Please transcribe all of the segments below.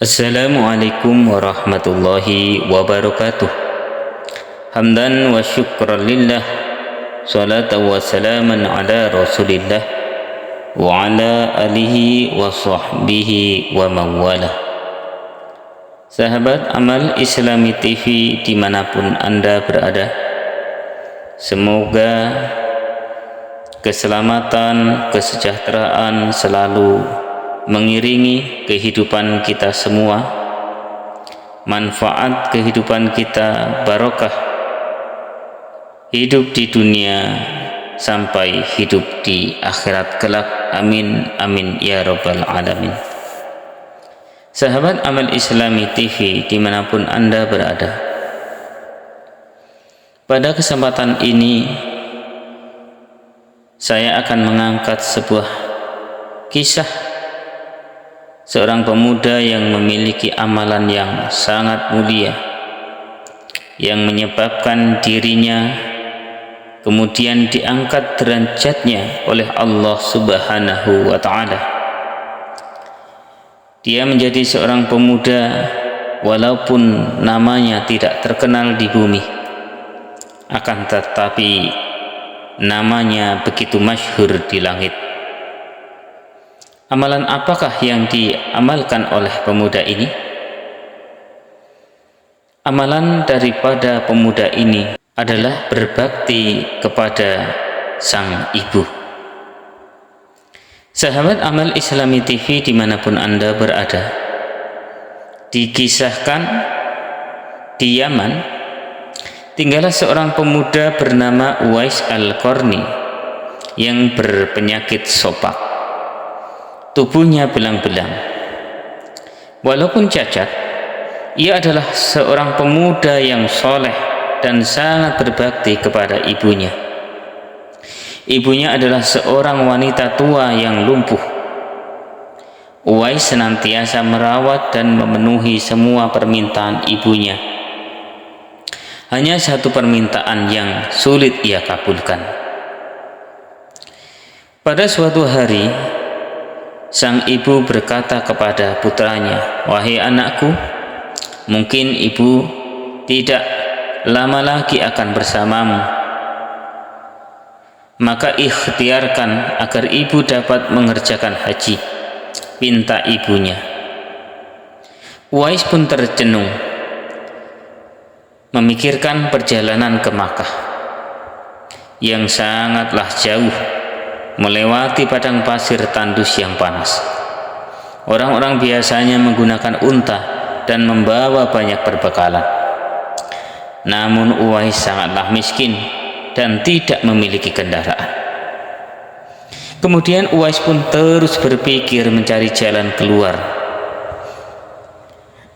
Assalamualaikum warahmatullahi wabarakatuh. Hamdan wa syukran lillah, salatan wa salaman ala rasulillah wa ala alihi wa sahbihi wa mawalah. Sahabat Amal Islami TV dimanapun Anda berada, semoga keselamatan, kesejahteraan selalu mengiringi kehidupan kita semua, manfaat kehidupan kita barokah, hidup di dunia sampai hidup di akhirat kelak. Amin amin ya rabbal alamin. Sahabat Amal Islami TV dimanapun Anda berada, pada kesempatan ini saya akan mengangkat sebuah kisah seorang pemuda yang memiliki amalan yang sangat mulia, yang menyebabkan dirinya kemudian diangkat derajatnya oleh Allah Subhanahu wa Ta'ala. Dia menjadi seorang pemuda walaupun namanya tidak terkenal di bumi, akan tetapi namanya begitu masyhur di langit. Amalan apakah yang diamalkan oleh pemuda ini? Amalan daripada pemuda ini adalah berbakti kepada sang ibu. Sahabat Amal Islami TV dimanapun Anda berada, dikisahkan di Yaman tinggallah seorang pemuda bernama Uwais Al-Qarni yang berpenyakit sopak. Tubuhnya belang-belang. Walaupun cacat, ia adalah seorang pemuda yang soleh dan sangat berbakti kepada ibunya. Ibunya adalah seorang wanita tua yang lumpuh. Uwais senantiasa merawat dan memenuhi semua permintaan ibunya. Hanya satu permintaan yang sulit ia kabulkan. Pada suatu hari, sang ibu berkata kepada putranya, "Wahai anakku, mungkin ibu tidak lama lagi akan bersamamu. Maka ikhtiarkan agar ibu dapat mengerjakan haji," pinta ibunya. Uwais pun tercenung memikirkan perjalanan ke Makkah yang sangatlah jauh, melewati padang pasir tandus yang panas. Orang-orang biasanya menggunakan unta dan membawa banyak perbekalan. Namun Uwais sangatlah miskin dan tidak memiliki kendaraan. Kemudian Uwais pun terus berpikir mencari jalan keluar.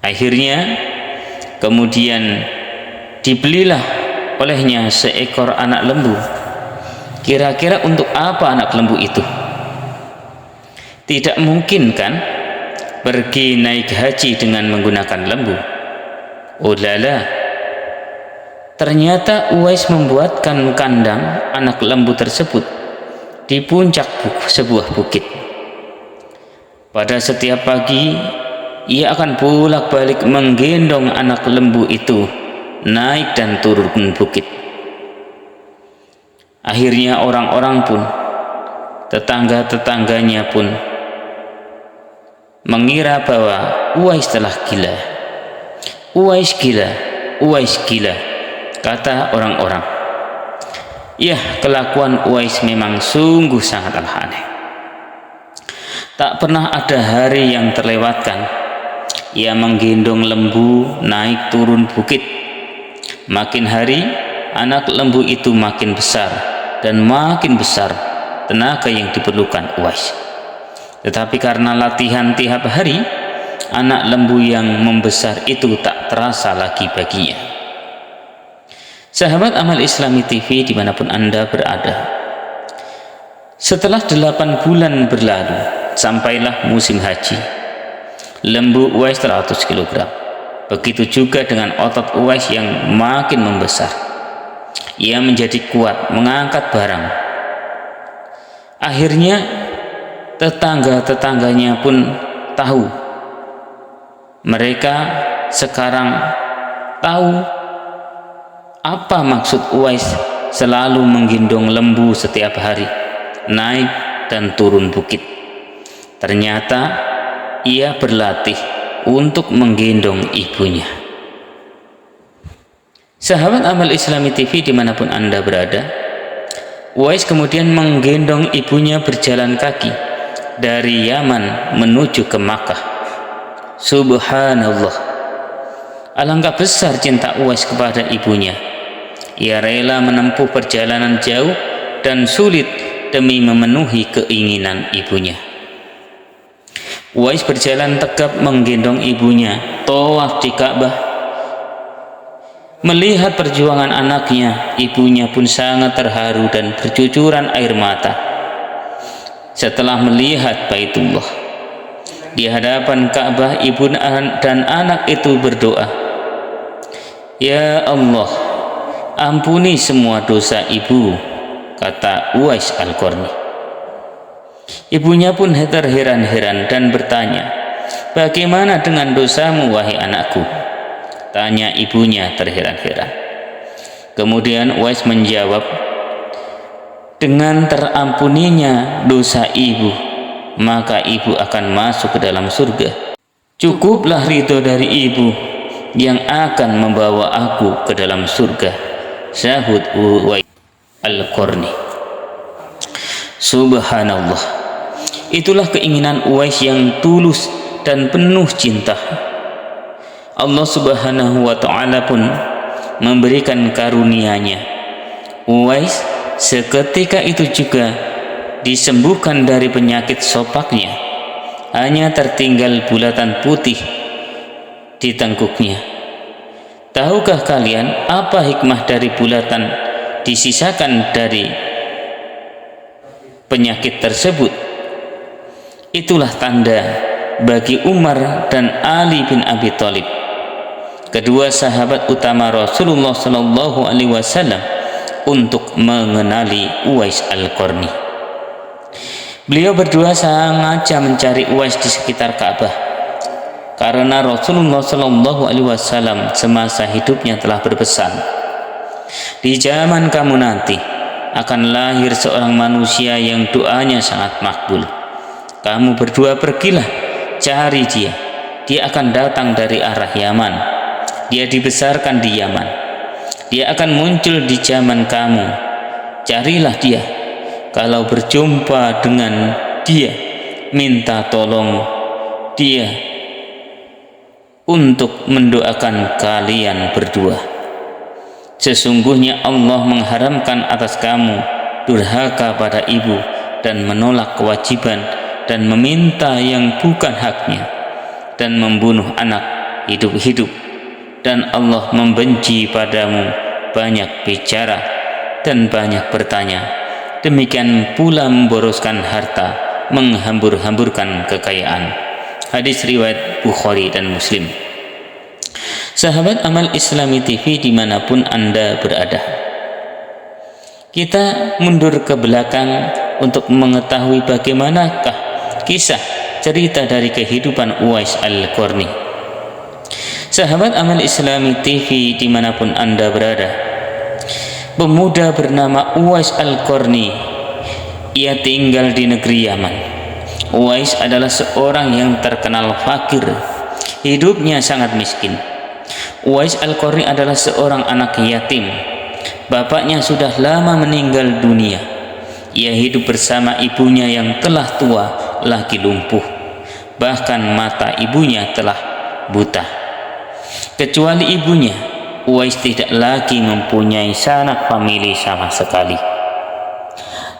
Akhirnya kemudian dibelilah olehnya seekor anak lembu. Kira-kira untuk apa anak lembu itu? Tidak mungkin kan pergi naik haji dengan menggunakan lembu? Oh lala, ternyata Uwais membuatkan kandang anak lembu tersebut di puncak sebuah bukit. Pada setiap pagi ia akan bolak-balik menggendong anak lembu itu naik dan turun bukit. Akhirnya orang-orang pun, tetangga-tetangganya pun mengira bahwa Uwais telah gila. Uwais gila, Uwais gila, kata orang-orang. Ya, kelakuan Uwais memang sungguh sangatlah aneh. Tak pernah ada hari yang terlewatkan ia menggendong lembu naik turun bukit. Makin hari anak lembu itu makin besar dan makin besar tenaga yang diperlukan Uwais. Tetapi karena latihan tiap hari, anak lembu yang membesar itu tak terasa lagi baginya. Sahabat Amal Islami TV dimanapun Anda berada, setelah 8 bulan berlalu, sampailah musim haji. Lembu Uwais 100 kg. Begitu juga dengan otot Uwais yang makin membesar. Ia menjadi kuat mengangkat barang. Akhirnya tetangga-tetangganya pun tahu Mereka sekarang tahu apa maksud Uwais selalu menggendong lembu setiap hari, naik dan turun bukit. Ternyata ia berlatih untuk menggendong ibunya. Sahabat Amal Islami TV dimanapun Anda berada, Uwais kemudian menggendong ibunya berjalan kaki dari Yaman menuju ke Makkah. Subhanallah, alangkah besar cinta Uwais kepada ibunya. Ia rela menempuh perjalanan jauh dan sulit demi memenuhi keinginan ibunya. Uwais berjalan tegap menggendong ibunya, tawaf di Ka'bah. Melihat perjuangan anaknya, ibunya pun sangat terharu dan bercucuran air mata. Setelah melihat Baitullah di hadapan Ka'bah, ibu dan anak itu berdoa, "Ya Allah, ampuni semua dosa ibu," kata Uwais Al-Qarni. Ibunya pun terheran-heran dan bertanya, "Bagaimana dengan dosamu, wahai anakku?" Tanya ibunya terheran-heran. Kemudian Uwais menjawab, "Dengan terampuninya dosa ibu, maka ibu akan masuk ke dalam surga. Cukuplah ridho dari ibu yang akan membawa aku ke dalam surga," sahut Uwais Al-Qarni. Subhanallah, itulah keinginan Uwais yang tulus dan penuh cinta. Allah Subhanahu wa ta'ala pun memberikan karunia-Nya. Uwais seketika itu juga disembuhkan dari penyakit sopaknya. Hanya tertinggal bulatan putih di tengkuknya. Tahukah kalian apa hikmah dari bulatan disisakan dari penyakit tersebut? Itulah tanda bagi Umar dan Ali bin Abi Thalib, kedua sahabat utama Rasulullah Shallallahu Alaihi Wasallam, untuk mengenali Uwais Al-Qarni. Beliau berdua sengaja mencari Uwais di sekitar Ka'bah karena Rasulullah Shallallahu Alaihi Wasallam semasa hidupnya telah berpesan, "Di zaman kamu nanti akan lahir seorang manusia yang doanya sangat makbul. Kamu berdua pergilah cari dia. Dia akan datang dari arah Yaman. Dia dibesarkan di Yaman. Dia akan muncul di zaman kamu. Carilah dia. Kalau berjumpa dengan dia, minta tolong dia untuk mendoakan kalian berdua. Sesungguhnya Allah mengharamkan atas kamu durhaka pada ibu dan menolak kewajiban dan meminta yang bukan haknya dan membunuh anak hidup-hidup, dan Allah membenci padamu banyak bicara dan banyak bertanya, demikian pula memboroskan harta, menghambur-hamburkan kekayaan." Hadis riwayat Bukhari dan Muslim. Sahabat Amal Islami TV dimanapun Anda berada, kita mundur ke belakang untuk mengetahui bagaimanakah kisah cerita dari kehidupan Uwais Al-Qarni. Sahabat Amal Islami TV dimanapun Anda berada, pemuda bernama Uwais Al-Qarni, ia tinggal di negeri Yaman. Uwais adalah seorang yang terkenal fakir, hidupnya sangat miskin. Uwais Al-Qarni adalah seorang anak yatim. Bapaknya sudah lama meninggal dunia. Ia hidup bersama ibunya yang telah tua lagi lumpuh. Bahkan mata ibunya telah buta. Kecuali ibunya, Uwais tidak lagi mempunyai sanak famili sama sekali.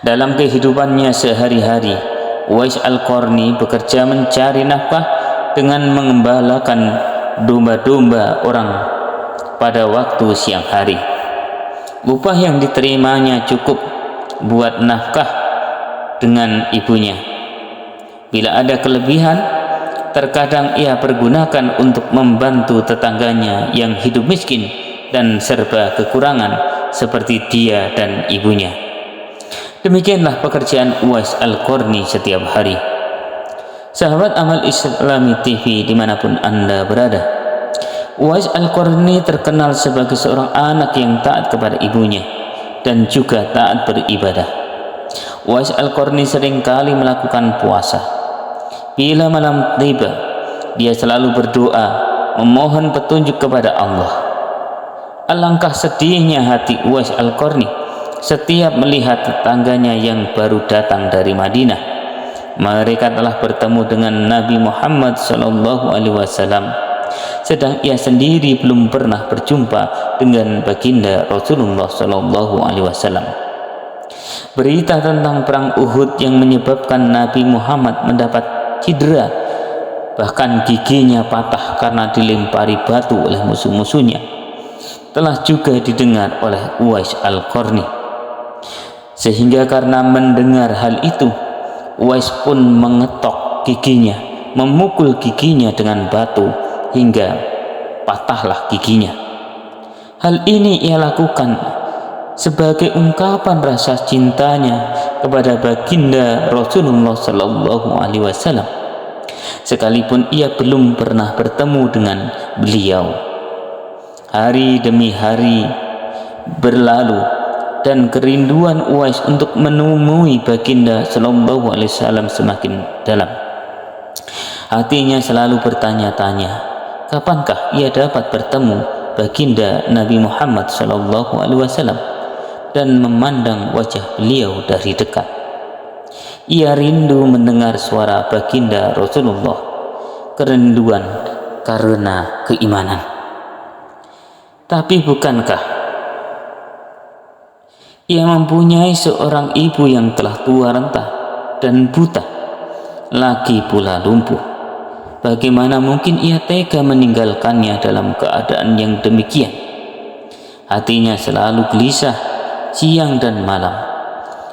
Dalam kehidupannya sehari-hari, Uwais Al-Qarni bekerja mencari nafkah dengan mengembalakan domba-domba orang pada waktu siang hari. Upah yang diterimanya cukup buat nafkah dengan ibunya. Bila ada kelebihan, terkadang ia pergunakan untuk membantu tetangganya yang hidup miskin dan serba kekurangan seperti dia dan ibunya. Demikianlah pekerjaan Uwais Al-Qarni setiap hari. Sahabat Amal Islami TV dimanapun Anda berada, Uwais Al-Qarni terkenal sebagai seorang anak yang taat kepada ibunya dan juga taat beribadah. Uwais Al-Qarni seringkali melakukan puasa. Bila malam tiba, dia selalu berdoa, memohon petunjuk kepada Allah. Alangkah sedihnya hati Uwais Al-Qarni setiap melihat tetangganya yang baru datang dari Madinah. Mereka telah bertemu dengan Nabi Muhammad SAW, sedang ia sendiri belum pernah berjumpa dengan baginda Rasulullah SAW. Berita tentang perang Uhud yang menyebabkan Nabi Muhammad mendapat cedera, bahkan giginya patah karena dilempari batu oleh musuh-musuhnya, telah juga didengar oleh Uwais Al-Qarni. Sehingga karena mendengar hal itu, Uwais pun mengetok giginya, memukul giginya dengan batu hingga patahlah giginya. Hal ini ia lakukan sebagai ungkapan rasa cintanya kepada baginda Rasulullah SAW, sekalipun ia belum pernah bertemu dengan beliau. Hari demi hari berlalu dan kerinduan Uwais untuk menemui baginda sallallahu alaihi wasallam semakin dalam. Hatinya selalu bertanya-tanya, kapankah ia dapat bertemu baginda Nabi Muhammad sallallahu alaihi wasallam dan memandang wajah beliau dari dekat. Ia rindu mendengar suara baginda Rasulullah, kerinduan karena keimanan. Tapi bukankah ia mempunyai seorang ibu yang telah tua renta dan buta, lagi pula lumpuh? Bagaimana mungkin ia tega meninggalkannya dalam keadaan yang demikian? Hatinya selalu gelisah siang dan malam.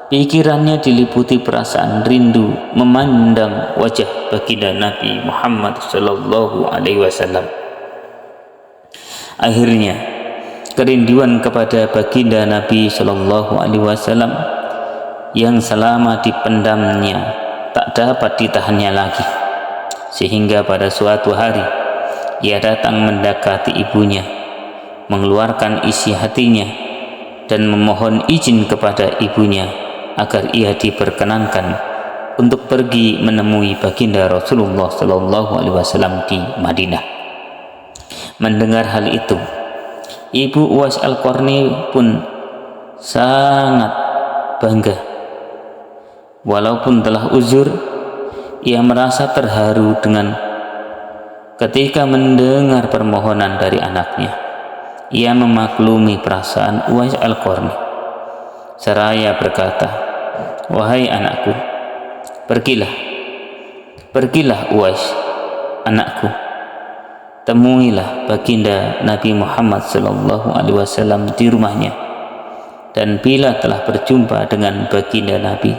Pikirannya diliputi perasaan rindu memandang wajah baginda Nabi Muhammad SAW. Akhirnya kerinduan kepada baginda Nabi Shallallahu Alaihi Wasallam yang selama dipendamnya tak dapat ditahannya lagi, sehingga pada suatu hari ia datang mendekati ibunya, mengeluarkan isi hatinya dan memohon izin kepada ibunya agar ia diperkenankan untuk pergi menemui baginda Rasulullah Shallallahu Alaihi Wasallam di Madinah. Mendengar hal itu, Ibu Uwais Al-Qarni pun sangat bangga. Walaupun telah uzur, ia merasa terharu dengan ketika mendengar permohonan dari anaknya. Ia memaklumi perasaan Uwais Al-Qarni seraya berkata, "Wahai anakku, pergilah Uwais, anakku. Temuilah baginda Nabi Muhammad SAW di rumahnya, dan bila telah berjumpa dengan baginda Nabi,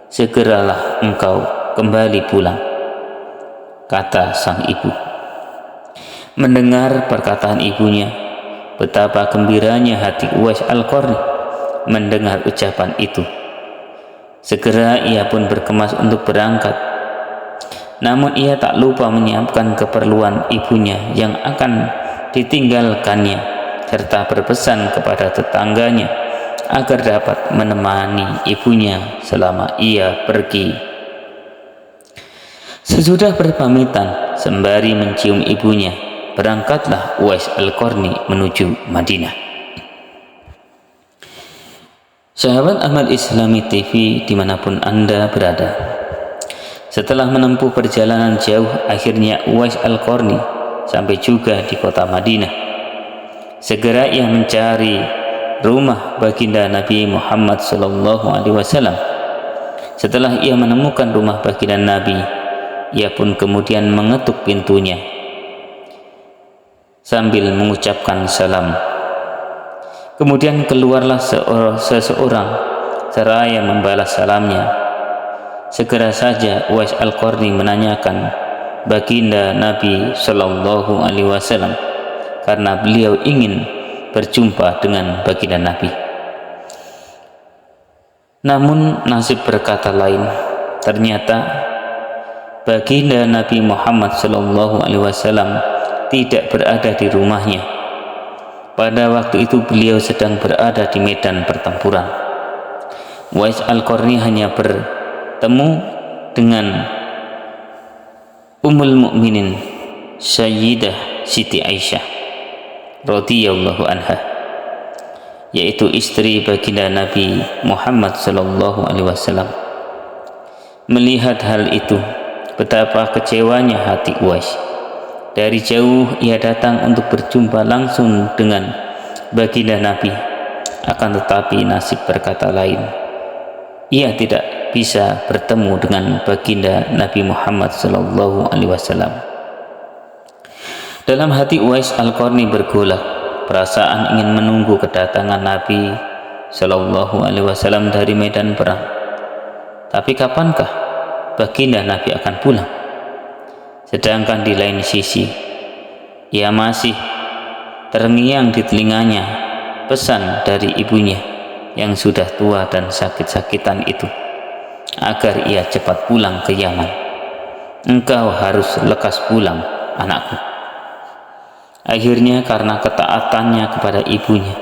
segeralah engkau kembali pulang," kata sang ibu. Mendengar perkataan ibunya, betapa gembiranya hati Uwais Al-Qarni mendengar ucapan itu. Segera ia pun berkemas untuk berangkat. Namun ia tak lupa menyiapkan keperluan ibunya yang akan ditinggalkannya, serta berpesan kepada tetangganya agar dapat menemani ibunya selama ia pergi. Sesudah berpamitan sembari mencium ibunya, berangkatlah Uwais Al-Qarni menuju Madinah. Sahabat Amal Islami TV dimanapun Anda berada, setelah menempuh perjalanan jauh, akhirnya Uwais Al-Qarni sampai juga di kota Madinah. Segera ia mencari rumah baginda Nabi Muhammad SAW. Setelah ia menemukan rumah baginda Nabi, ia pun kemudian mengetuk pintunya sambil mengucapkan salam. Kemudian keluarlah seseorang seraya membalas salamnya. Segera saja Uwais Al-Qarni menanyakan baginda Nabi Shallallahu Alaihi Wasallam karena beliau ingin berjumpa dengan baginda Nabi. Namun nasib berkata lain. Ternyata baginda Nabi Muhammad SAW tidak berada di rumahnya. Pada waktu itu beliau sedang berada di medan pertempuran. Uwais Al-Qarni hanya bertemu dengan Ummul Mukminin Sayyidah Siti Aisyah radhiyallahu anha, yaitu istri baginda Nabi Muhammad SAW. Melihat hal itu, betapa kecewanya hati Uwais. Dari jauh ia datang untuk berjumpa langsung dengan baginda Nabi, akan tetapi nasib berkata lain. Ia tidak bisa bertemu dengan baginda Nabi Muhammad SAW. Dalam hati Uwais Al-Qarni bergolak perasaan ingin menunggu kedatangan Nabi SAW dari medan perang. Tapi kapankah baginda Nabi akan pulang? Sedangkan di lain sisi, ia masih terngiang di telinganya pesan dari ibunya yang sudah tua dan sakit-sakitan itu, agar ia cepat pulang ke Yaman. Engkau harus lekas pulang, anakku. Akhirnya karena ketaatannya kepada ibunya,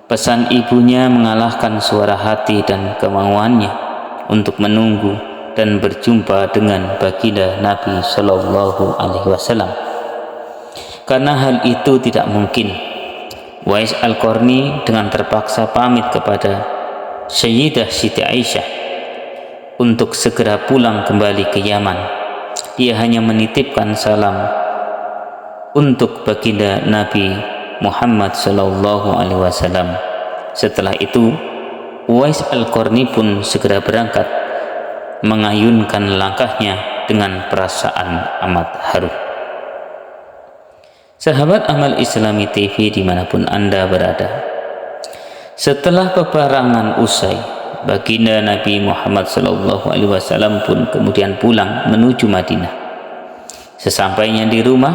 pesan ibunya mengalahkan suara hati dan kemauannya untuk menunggu dan berjumpa dengan baginda Nabi SAW. Karena hal itu tidak mungkin, Uwais Al-Qarni dengan terpaksa pamit kepada Sayyidah Siti Aisyah untuk segera pulang kembali ke Yaman. Ia hanya menitipkan salam untuk baginda Nabi Muhammad SAW. Setelah itu Uwais Al-Qarni pun segera berangkat, mengayunkan langkahnya dengan perasaan amat haru. Sahabat Amal Islami TV dimanapun Anda berada, setelah peperangan usai, baginda Nabi Muhammad SAW pun kemudian pulang menuju Madinah. Sesampainya di rumah,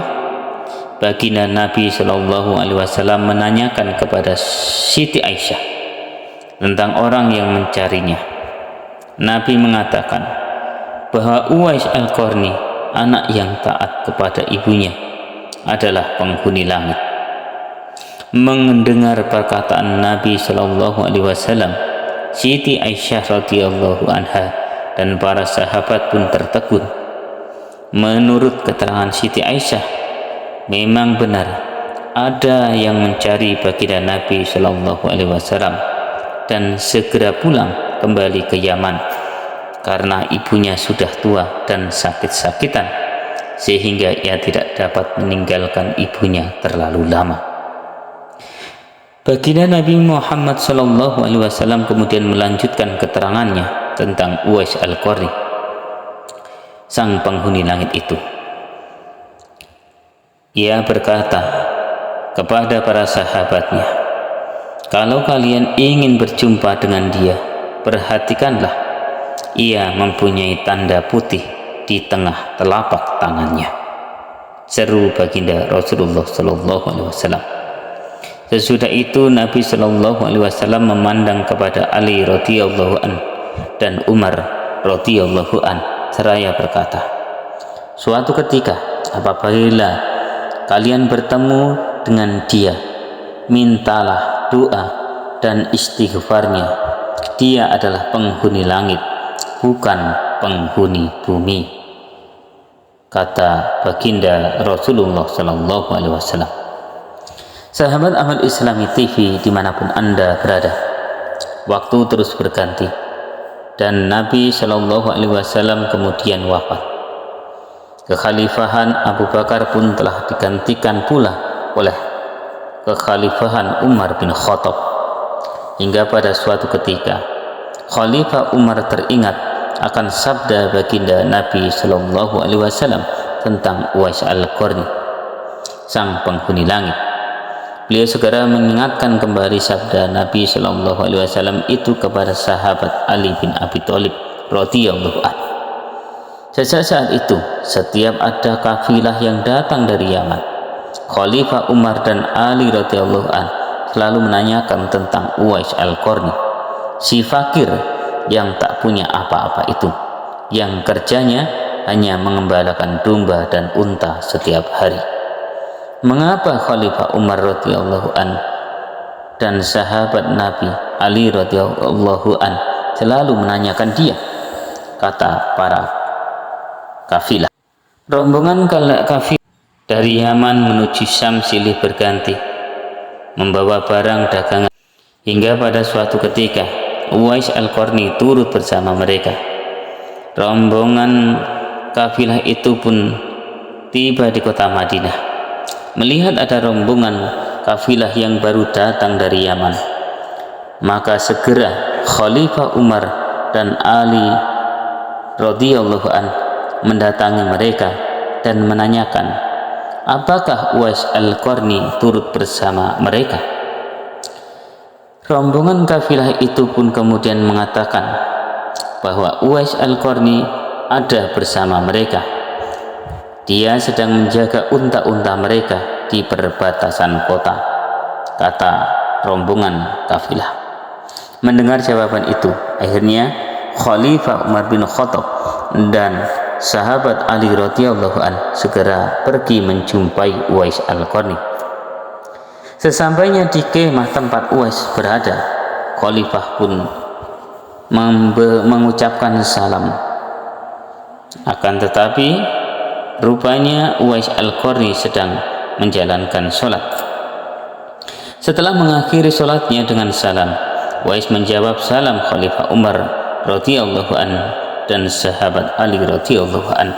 baginda Nabi SAW menanyakan kepada Siti Aisyah tentang orang yang mencarinya. Nabi mengatakan bahwa Uwais Al-Qarni, anak yang taat kepada ibunya, adalah penghuni langit. Mendengar perkataan Nabi SAW, Siti Aisyah radhiyallahu anha dan para sahabat pun tertegun. Menurut keterangan Siti Aisyah, memang benar ada yang mencari baginda Nabi SAW dan segera pulang kembali ke Yaman karena ibunya sudah tua dan sakit-sakitan, sehingga ia tidak dapat meninggalkan ibunya terlalu lama. Baginda Nabi Muhammad SAW kemudian melanjutkan keterangannya tentang Uwais Al-Qarni, sang penghuni langit itu. Ia berkata kepada para sahabatnya, kalau kalian ingin berjumpa dengan dia, perhatikanlah, ia mempunyai tanda putih di tengah telapak tangannya. Seru baginda Rasulullah SAW. Sesudah itu Nabi SAW memandang kepada Ali radhiyallahu an dan Umar radhiyallahu an seraya berkata, suatu ketika apabila kalian bertemu dengan dia, mintalah doa dan istighfarnya. Dia adalah penghuni langit, bukan penghuni bumi, kata baginda Rasulullah SAW. Sahabat Amal Islami TV dimanapun Anda berada, waktu terus berganti dan Nabi SAW kemudian wafat. Kekhalifahan Abu Bakar pun telah digantikan pula oleh kekhalifahan Umar bin Khattab, hingga pada suatu ketika Khalifah Umar teringat akan sabda baginda Nabi SAW tentang Uwais Al-Qarni, sang penghuni langit. Beliau segera mengingatkan kembali sabda Nabi SAW itu kepada sahabat Ali bin Abi Thalib radhiyallahu anhu. Sejak saat itu, setiap ada kafilah yang datang dari Yaman, Khalifah Umar dan Ali radhiyallahu anhu selalu menanyakan tentang Uwais Al-Qarni, si fakir yang tak punya apa-apa itu, yang kerjanya hanya mengembalakan domba dan unta setiap hari. Mengapa Khalifah Umar radhiyallahu an dan sahabat Nabi Ali radhiyallahu an selalu menanyakan dia? Kata para kafilah. Rombongan kafilah dari Yaman menuju Syam silih berganti membawa barang dagangan, hingga pada suatu ketika Uwais Al-Qarni turut bersama mereka. Rombongan kafilah itu pun tiba di kota Madinah. Melihat ada rombongan kafilah yang baru datang dari Yaman, maka segera Khalifah Umar dan Ali radhiyallahu an mendatangi mereka dan menanyakan, apakah Uwais Al-Qarni turut bersama mereka? Rombongan kafilah itu pun kemudian mengatakan bahwa Uwais Al-Qarni ada bersama mereka. Dia sedang menjaga unta-unta mereka di perbatasan kota, kata rombongan kafilah. Mendengar jawaban itu, akhirnya Khalifah Umar bin Khattab dan sahabat Ali radhiyallahu an segera pergi menjumpai Uwais Al-Qarni. Sesampainya di kemah tempat Uwais berada, Khalifah pun mengucapkan salam. Akan tetapi rupanya Uwais Al-Qarni sedang menjalankan sholat. Setelah mengakhiri sholatnya dengan salam, Uwais menjawab salam Khalifah Umar radhiyallahu an dan sahabat Ali radhiyallahu an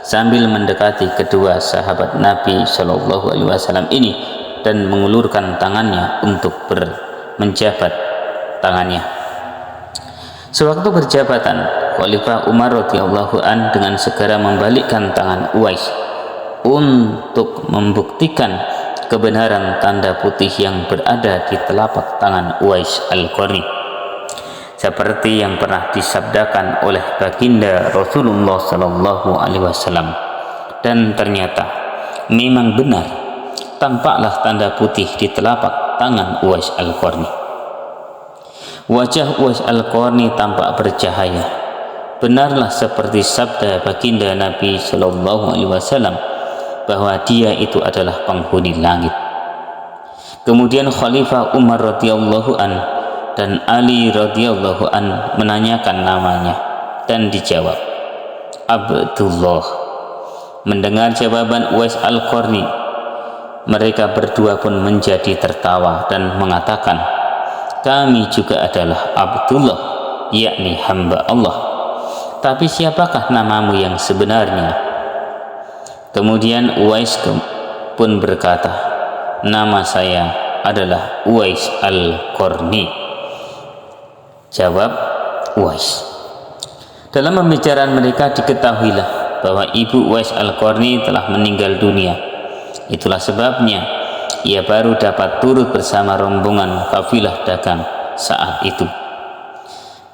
sambil mendekati kedua sahabat Nabi Shallallahu alaihi wasallam ini dan mengulurkan tangannya untuk menjabat tangannya. Sewaktu berjabatan, Khalifah Umar radhiyallahu an dengan segera membalikkan tangan Uwais untuk membuktikan kebenaran tanda putih yang berada di telapak tangan Uwais Al-Qarni, seperti yang pernah disabdakan oleh baginda Rasulullah Sallallahu Alaihi Wasallam. Dan ternyata memang benar, tampaklah tanda putih di telapak tangan Uwais Al-Qarni. Wajah Uwais Al-Qarni tampak bercahaya, benarlah seperti sabda baginda Nabi Sallallahu Alaihi Wasallam bahwa dia itu adalah penghuni langit. Kemudian Khalifah Umar radhiyallahu an dan Ali radhiyallahu an menanyakan namanya dan dijawab Abdullah. Mendengar jawaban Uwais Al-Qarni, mereka berdua pun menjadi tertawa dan mengatakan, kami juga adalah Abdullah, yakni hamba Allah. Tapi siapakah namamu yang sebenarnya? Kemudian Uwais pun berkata, nama saya adalah Uwais Al-Qarni. Jawab Uwais. Dalam pembicaraan mereka diketahuilah bahwa ibu Uwais Al-Qarni telah meninggal dunia. Itulah sebabnya ia baru dapat turut bersama rombongan kafilah dagang saat itu.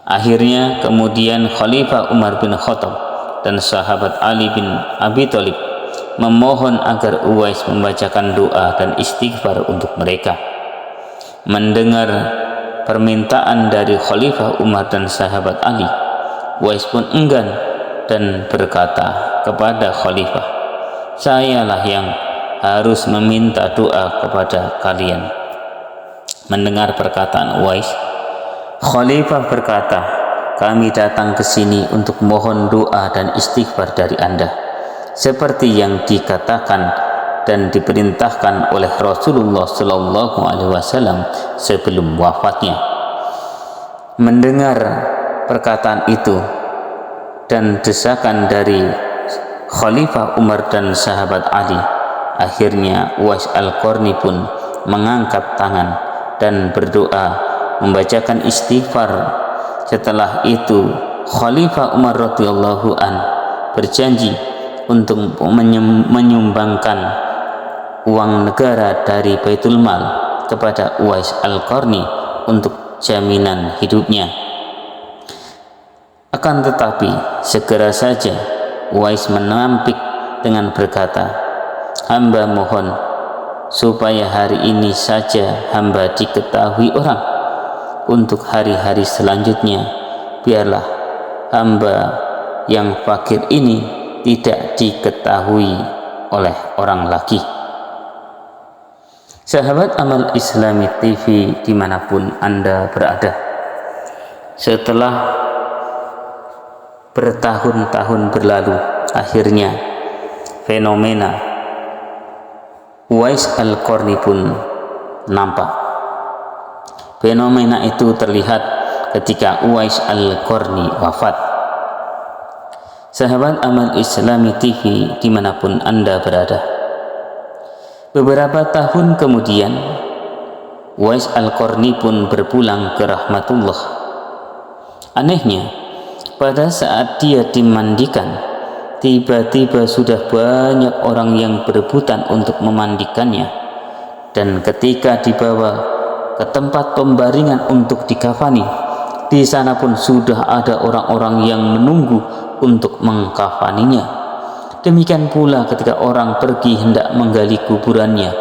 Akhirnya kemudian Khalifah Umar bin Khattab dan sahabat Ali bin Abi Thalib memohon agar Uwais membacakan doa dan istighfar untuk mereka. Mendengar permintaan dari Khalifah Umar dan sahabat Ali, Uwais pun enggan dan berkata kepada Khalifah, sayalah yang harus meminta doa kepada kalian. Mendengar perkataan Uwais, Khalifah berkata, kami datang ke sini untuk mohon doa dan istighfar dari Anda, seperti yang dikatakan dan diperintahkan oleh Rasulullah Sallallahu Alaihi Wasallam sebelum wafatnya. Mendengar perkataan itu dan desakan dari Khalifah Umar dan sahabat Ali, akhirnya Uwais Al-Qarni pun mengangkat tangan dan berdoa membacakan istighfar. Setelah itu Khalifah Umar radhiyallahu an berjanji untuk menyumbangkan uang negara dari Baitul Mal kepada Uwais Al-Qarni untuk jaminan hidupnya. Akan tetapi segera saja Uwais menampik dengan berkata, hamba mohon supaya hari ini saja hamba diketahui orang. Untuk hari-hari selanjutnya biarlah hamba yang fakir ini tidak diketahui oleh orang lagi. Sahabat Amal Islami TV dimanapun Anda berada, setelah bertahun-tahun berlalu, akhirnya fenomena Uwais Al-Qarni pun nampak. Fenomena itu terlihat ketika Uwais Al-Qarni wafat. Sahabat Amal Islami TV dimanapun Anda berada, beberapa tahun kemudian Uwais Al-Qarni pun berpulang ke rahmatullah. Anehnya, pada saat dia dimandikan, tiba-tiba sudah banyak orang yang berebutan untuk memandikannya, dan ketika dibawa ke tempat pembaringan untuk dikafani, di sana pun sudah ada orang-orang yang menunggu untuk mengkafaninya. Demikian pula ketika orang pergi hendak menggali kuburannya,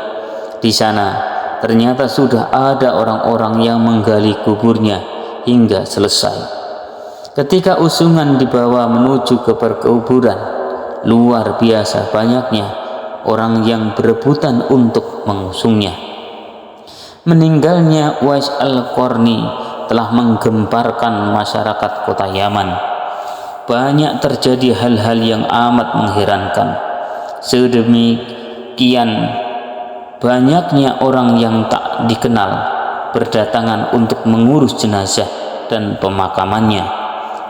di sana ternyata sudah ada orang-orang yang menggali kuburnya hingga selesai. Ketika usungan dibawa menuju ke perkuburan, luar biasa banyaknya orang yang berebutan untuk mengusungnya. Meninggalnya Uwais Al-Qarni telah menggemparkan masyarakat kota Yaman. Banyak terjadi hal-hal yang amat mengherankan. Sedemikian banyaknya orang yang tak dikenal berdatangan untuk mengurus jenazah dan pemakamannya.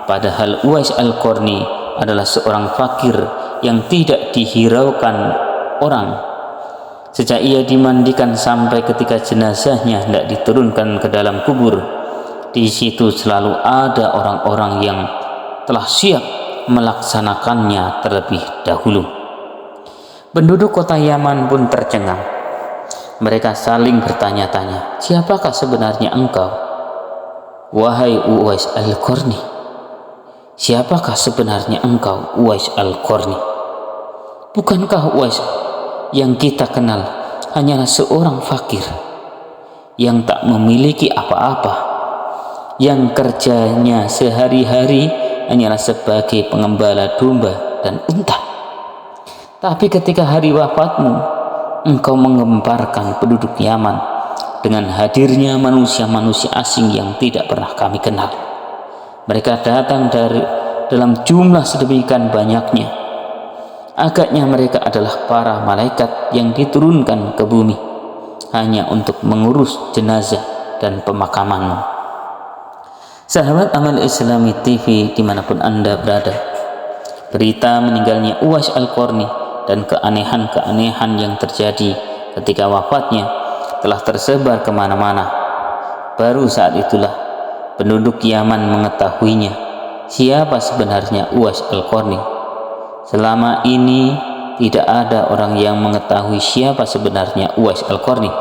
Padahal Uwais Al-Qarni adalah seorang fakir yang tidak dihiraukan orang. Sejak ia dimandikan sampai ketika jenazahnya hendak diturunkan ke dalam kubur, di situ selalu ada orang-orang yang telah siap melaksanakannya terlebih dahulu. Penduduk kota Yaman pun tercengang. Mereka saling bertanya-tanya, siapakah sebenarnya engkau, wahai Uwais Al-Qarni? Siapakah sebenarnya engkau, Uwais Al-Qarni? Bukankah Uwais yang kita kenal hanyalah seorang fakir yang tak memiliki apa-apa, yang kerjanya sehari-hari hanyalah sebagai pengembala domba dan unta? Tapi ketika hari wafatmu, engkau menggemparkan penduduk Yaman dengan hadirnya manusia-manusia asing yang tidak pernah kami kenal. Mereka datang dalam jumlah sedemikian banyaknya. Agaknya mereka adalah para malaikat yang diturunkan ke bumi hanya untuk mengurus jenazah dan pemakamanmu. Sahabat Amal Islami TV dimanapun Anda berada, berita meninggalnya Uwais Al-Qarni dan keanehan-keanehan yang terjadi ketika wafatnya telah tersebar kemana-mana. Baru saat itulah penduduk Yaman mengetahuinya siapa sebenarnya Uwais Al-Qarni. Selama ini tidak ada orang yang mengetahui siapa sebenarnya Uwais Al-Qarni,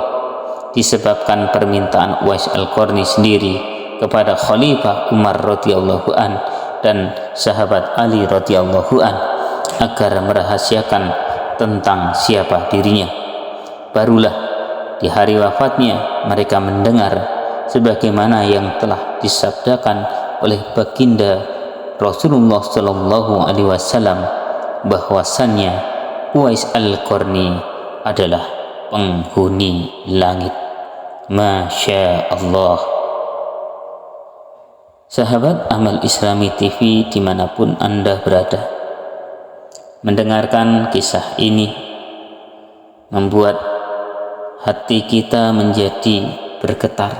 disebabkan permintaan Uwais Al-Qarni sendiri kepada Khalifah Umar radhiyallahu an dan sahabat Ali radhiyallahu an agar merahasiakan tentang siapa dirinya. Barulah di hari wafatnya mereka mendengar sebagaimana yang telah disabdakan oleh baginda Rasulullah sallallahu alaihi wasallam, bahwasannya Uwais Al-Qarni adalah penghuni langit. Masya Allah. Sahabat Amal Islami TV dimanapun Anda berada, mendengarkan kisah ini membuat hati kita menjadi bergetar,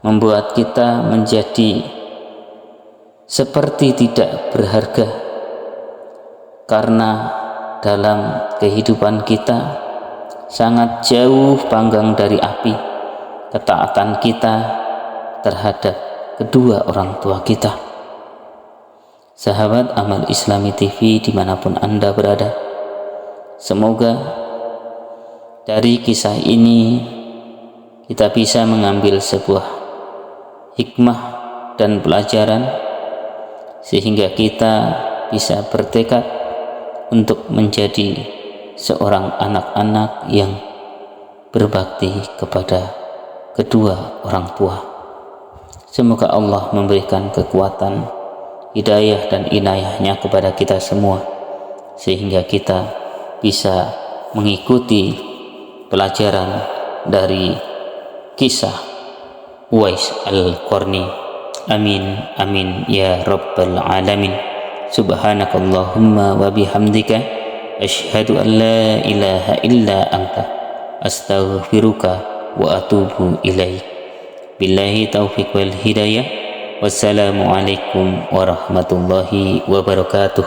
membuat kita menjadi seperti tidak berharga. Karena dalam kehidupan kita sangat jauh panggang dari api ketaatan kita terhadap kedua orang tua kita. Sahabat Amal Islami TV dimanapun Anda berada, semoga dari kisah ini kita bisa mengambil sebuah hikmah dan pelajaran sehingga kita bisa bertekad untuk menjadi seorang anak-anak yang berbakti kepada kedua orang tua. Semoga Allah memberikan kekuatan, hidayah dan inayahnya kepada kita semua, sehingga kita bisa mengikuti pelajaran dari kisah Uwais Al-Qarni. Amin amin ya rabbal alamin. Subhanakallahumma wa bihamdika asyhadu an la ilaha illa anta astaghfiruka wa atubu ilaik. Billahi taufiq wal hidayah. Wassalamualaikum warahmatullahi wabarakatuh.